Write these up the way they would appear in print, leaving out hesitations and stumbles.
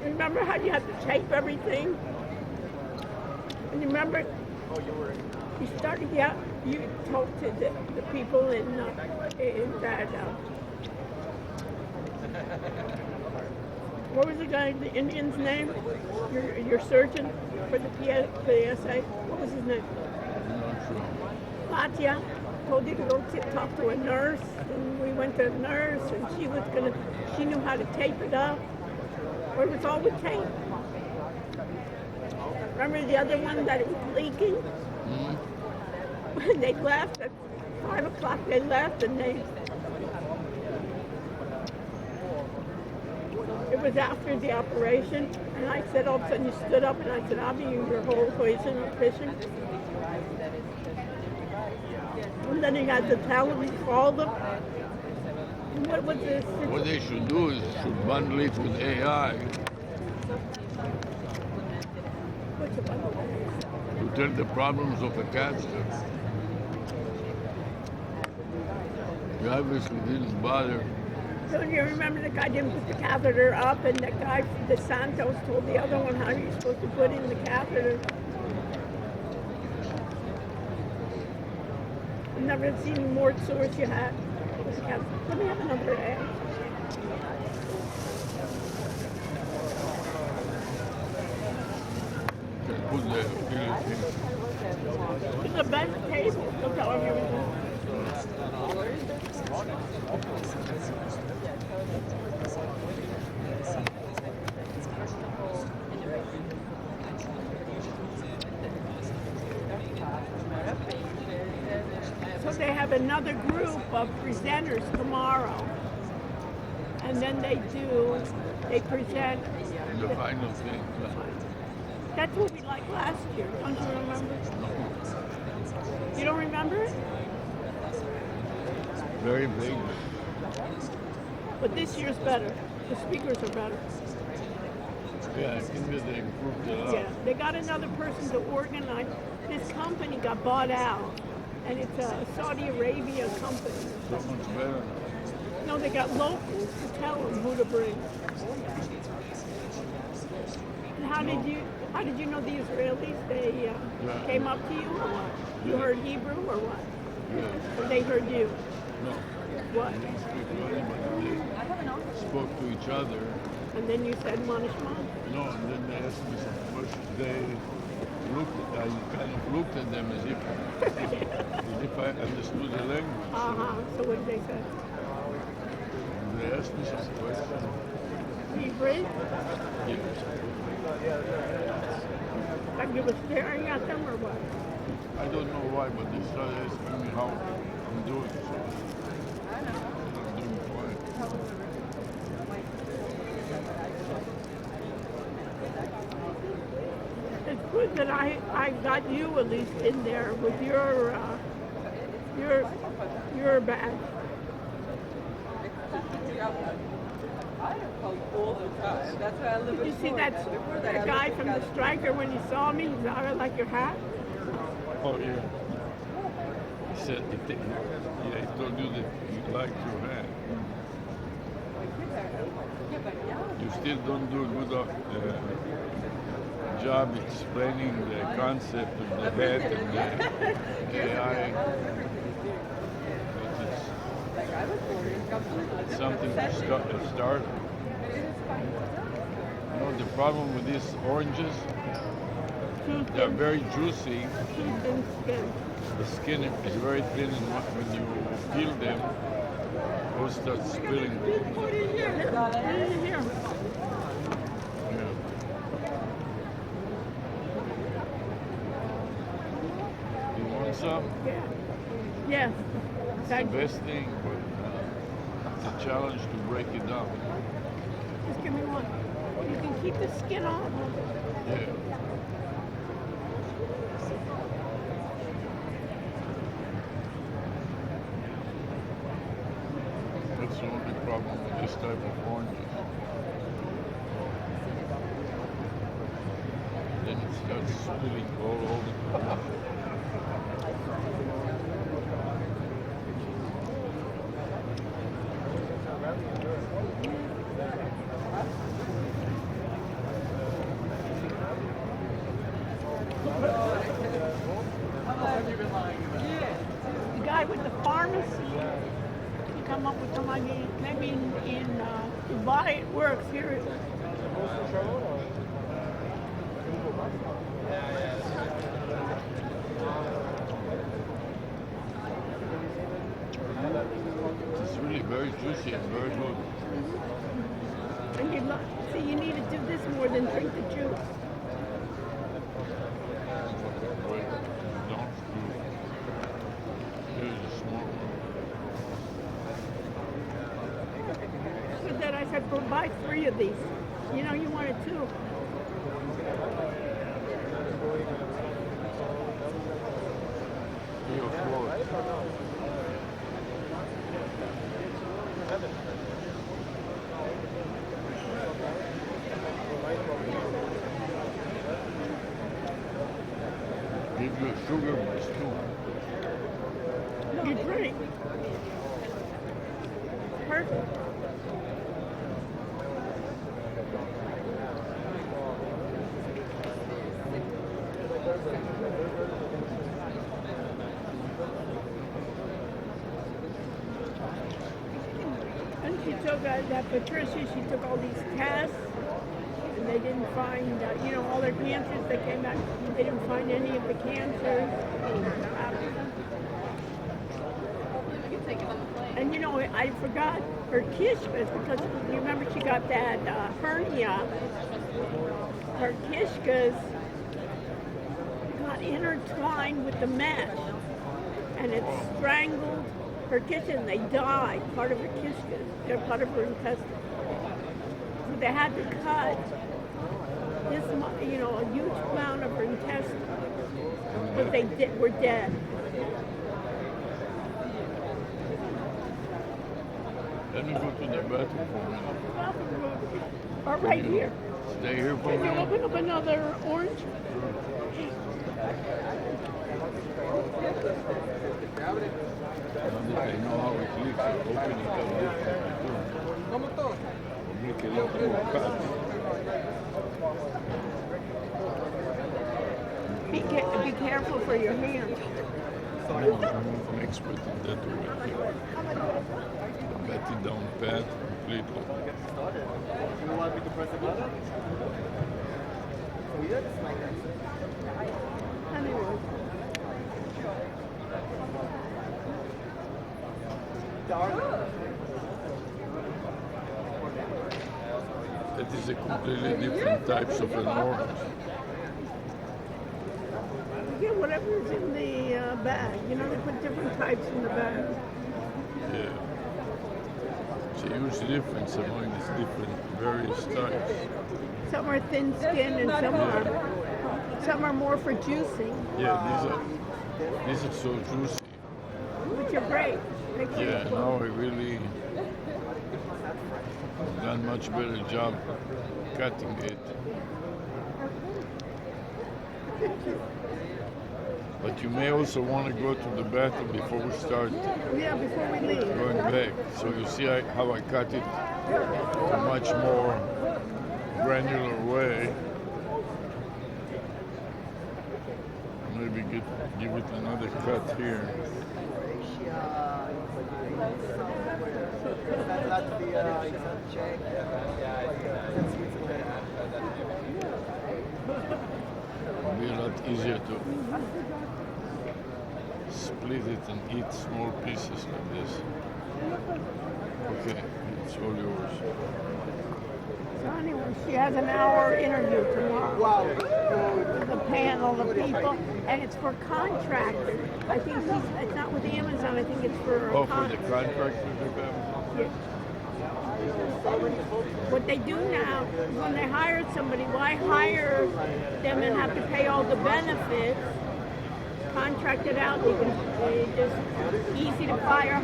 Remember how you had to tape everything? And you remember, you started, yeah, you talked to the people in that, what was the guy, the Indian's name? Your surgeon for the PSA? What was his name? Katya told you to go talk to a nurse, and we went to a nurse, and she knew how to tape it up. Or it was all with tape. Remember the other one that it was leaking? When they left at 5 o'clock, they left, and it was after the operation, and I said, all of a sudden you stood up, and I said, I'll be your whole poison or fishing. And then he had to tell them, he called them. What was this? What they should do is should bundle it with AI What's a bundle? to tell the problems of a catheter. You obviously didn't bother. Don't you remember the guy didn't put the catheter up, and the guy, the Santos, told the other one how you're supposed to put in the catheter? I've never seen more sores you had. Let me have another ad. Put the It's the best table. Don't tell him everything. So they have another group of presenters tomorrow. And then they present. the final thing. That's what we liked last year. Don't you remember? You don't remember it? Very big. But this year's better. The speakers are better. Yeah, I think that they improved a lot. Yeah, they got another person to organize. This company got bought out, and it's a Saudi Arabia company. So much better. No, they got locals to tell them who to bring. And how did you know the Israelis? They came up to you, or what? You heard Hebrew, or what? Yeah. Or they heard you? No. What? They didn't speak to anybody. They spoke to each other. And then you said manishma? No, and then they asked me some questions. I kind of looked at them as if I understood the language. So what did they say? And they asked me some questions. Hebrew? Yes. Like you were staring at them, or what? I don't know why, but they started asking me how I'm doing. So I'm doing fine. It's good that I got you at least in there with your badge. All the time. That's why I live Did you see that guy from the striker when he saw me? He said, I like your hat. Oh, yeah. He said, he told you that you liked your hat. You still don't do a good job explaining the concept of the hat and the AI. It's something to start. You know, the problem with these oranges, they're very juicy. The skin is very thin, and when you peel them, those start spilling. Put it here. Put it in here. Yeah. You want some? Yeah. Yes. It's the best thing, but it's a challenge to break it down. Just give me one. You can keep the skin on. Yeah. That's the only problem with this type of oranges. Then it starts spilling all over. come up with some idea. Maybe in Dubai it works. Here it It's really very juicy and very good. and see, you need to do this more than drink the juice. Don't do. Here's a small one. So then I said, well, buy 3 of these. You know, you wanted 2. Here, 4. Give you a sugar mix too. You drink. Perfect. And she took that Patricia, she took all these tests, and they didn't find, all their cancers that came back, they didn't find any of the cancers. And I forgot her kishkas, because you remember she got that hernia. Her kishkas got intertwined with the mesh, and it strangled her kishkas. They died, part of her kishkas, part of her intestine. So they had to cut this, a huge amount of her intestine, but they were dead. Let me go to the bathroom for a minute. Or right here. Stay here for a Can you minute. open up another orange? Now that I know how it leaks, I open it up differently too. Make it into a cut. Be careful for your hands. I'm an expert in that way. Bat it down pat completely. You want me to press the button? Weird? Anyway. That is a completely different types of an orange. You get whatever's in the bag. They put different types in the bag. Yeah. It's a huge difference among these different various types. Some are thin skin and some are more for juicing, Yeah, these are so juicy. which are great. Yeah, now I really done much better job cutting it. But you may also want to go to the bathroom before we start Yeah, before we leave. going back. So you see how I cut it a much more granular way. Maybe give it another cut here. Latvia, Czech. It'll be a lot easier to split it and eat small pieces like this. Okay, it's all yours. So anyway, she has an hour interview tomorrow. Wow. With a panel of people, and it's for contractors. I think it's not with Amazon. I think it's for. Oh, for the contractors with them? Yeah. What they do now is when they hire somebody, why hire them and have to pay all the benefits? Contract it out. They just easy to hire.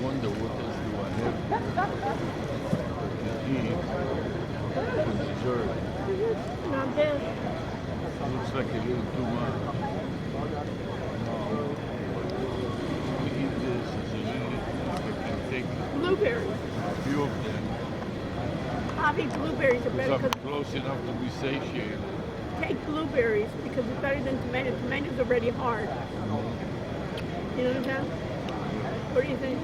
Wonder what else do I have to eat for dessert. Not this. Looks like a little too much. No. We eat this as a little, I can take Blueberries. a few of them Hobby blueberries are better because I'm because close enough to be satiated. take blueberries because it's better than tomatoes. Tomatoes are already hard. You know what I'm saying? What do you think?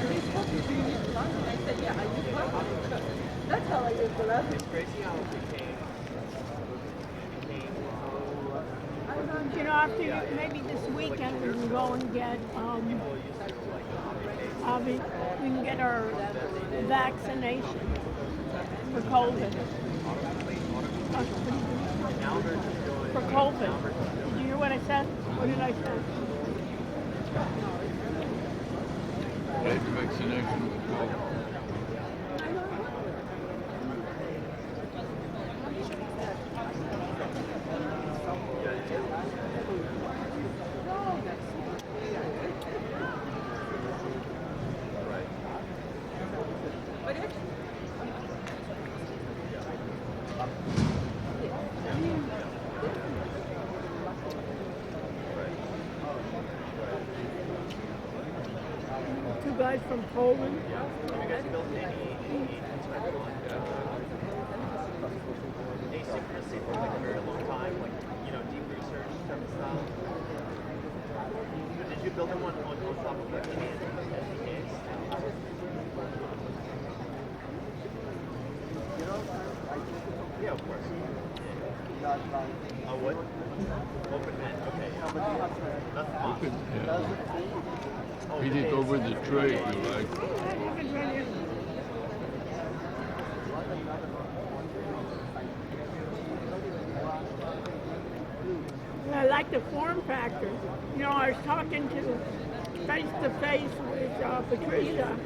They supposed to be used London. I said, yeah, I use London. That's how I use the London. It's crazy how it became You know, after maybe this weekend we can go and get we can get our vaccination for COVID. For COVID. Did you hear what I said? What did I say? Right, vaccination with COVID. But it's Two guys from Poland. Have you guys built any asynchronously for like a very long time, like deep research type of style? Did you build one on top of like any SDKs? Yeah, of course. What? OpenMan. Okay. That's awesome. Open, yeah. Eat it over the tray if you like. I like the form factor. You know, I was talking to face with Patricia.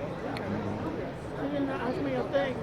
She didn't ask me a thing.